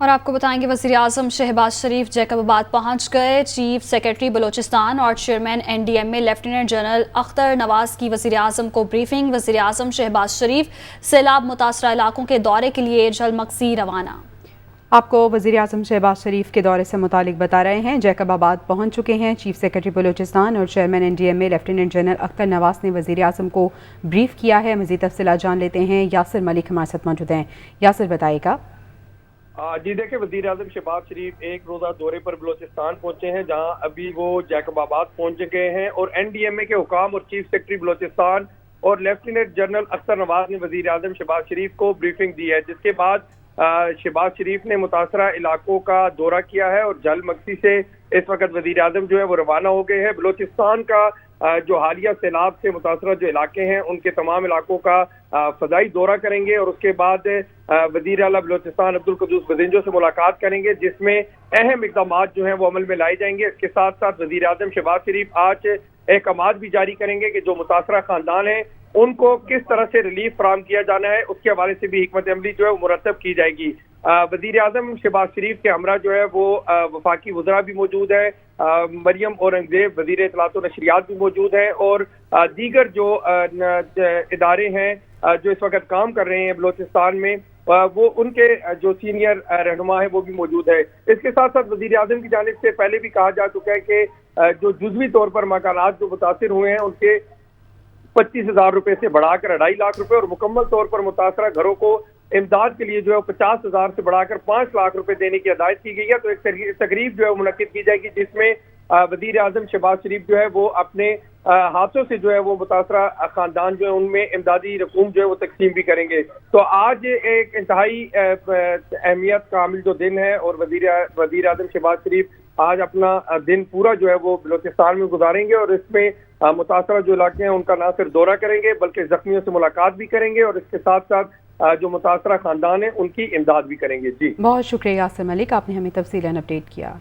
اور آپ کو بتائیں گے وزیر اعظم شہباز شریف جیکب آباد پہنچ گئے۔ چیف سیکرٹری بلوچستان اور chairman NDMA lieutenant general Akhtar Nawaz کی وزیر اعظم کو بریفنگ۔ وزیر اعظم شہباز شریف سیلاب متاثرہ علاقوں کے دورے کے لیے جھلمکسی روانہ۔ آپ کو وزیر اعظم شہباز شریف کے دورے سے متعلق بتا رہے ہیں۔ جیکب آباد پہنچ چکے ہیں۔ چیف سیکرٹری بلوچستان اور chairman NDMA lieutenant general Akhtar Nawaz نے وزیر اعظم کو بریف کیا ہے۔ مزید تفصیلات جان لیتے ہیں، یاسر ملک ہمارے ساتھ موجود ہیں۔ یاسر بتائیے گا۔ جی دیکھیں، وزیر اعظم شہباز شریف ایک روزہ دورے پر بلوچستان پہنچے ہیں، جہاں ابھی وہ جیکب آباد پہنچ گئے ہیں اور NDMA کے حکام اور چیف سیکرٹری بلوچستان اور لیفٹیننٹ جنرل اختر نواز نے وزیر اعظم شہباز شریف کو بریفنگ دی ہے، جس کے بعد شہباز شریف نے متاثرہ علاقوں کا دورہ کیا ہے اور جھلمکسی سے اس وقت وزیر اعظم جو ہے وہ روانہ ہو گئے ہیں۔ بلوچستان کا جو حالیہ سیلاب سے متاثرہ جو علاقے ہیں ان کے تمام علاقوں کا فضائی دورہ کریں گے اور اس کے بعد وزیر اعلیٰ بلوچستان عبدالقدوس بزنجو سے ملاقات کریں گے، جس میں اہم اقدامات جو ہیں وہ عمل میں لائے جائیں گے۔ اس کے ساتھ ساتھ وزیر اعظم شہباز شریف آج احکامات بھی جاری کریں گے کہ جو متاثرہ خاندان ہیں ان کو کس طرح سے ریلیف فراہم کیا جانا ہے، اس کے حوالے سے بھی حکمت عملی جو ہے وہ مرتب کی جائے گی۔ وزیر اعظم شہباز شریف کے ہمراہ جو ہے وہ وفاقی وزراء بھی موجود ہے، مریم اورنگزیب وزیر اطلاعات و نشریات بھی موجود ہیں اور دیگر جو ادارے ہیں جو اس وقت کام کر رہے ہیں بلوچستان میں، وہ ان کے جو سینئر رہنما ہیں وہ بھی موجود ہے۔ اس کے ساتھ ساتھ وزیر اعظم کی جانب سے پہلے بھی کہا جا چکا ہے کہ جو جزوی طور پر مکانات جو متاثر ہوئے ہیں ان کے 25,000 روپے سے بڑھا کر 2.5 لاکھ روپے اور مکمل طور پر متاثرہ گھروں کو امداد کے لیے جو ہے 50,000 سے بڑھا کر 5 لاکھ روپے دینے کی ہدایت کی گئی ہے۔ تو ایک تقریب جو ہے منعقد کی جائے گی، جس میں وزیر اعظم شہباز شریف جو ہے وہ اپنے ہاتھوں سے جو ہے وہ متاثرہ خاندان جو ہے ان میں امدادی رقوم جو ہے وہ تقسیم بھی کریں گے۔ تو آج ایک انتہائی اہمیت کا حامل جو دن ہے اور وزیر اعظم شہباز شریف آج اپنا دن پورا جو ہے وہ بلوچستان میں گزاریں گے اور اس میں متاثرہ جو علاقے ہیں ان کا نہ صرف دورہ کریں گے بلکہ زخمیوں سے ملاقات بھی کریں گے اور اس کے ساتھ ساتھ جو متاثرہ خاندان ہیں ان کی امداد بھی کریں گے۔ جی بہت شکریہ یاسر ملک، آپ نے ہمیں تفصیلاً اپڈیٹ کیا۔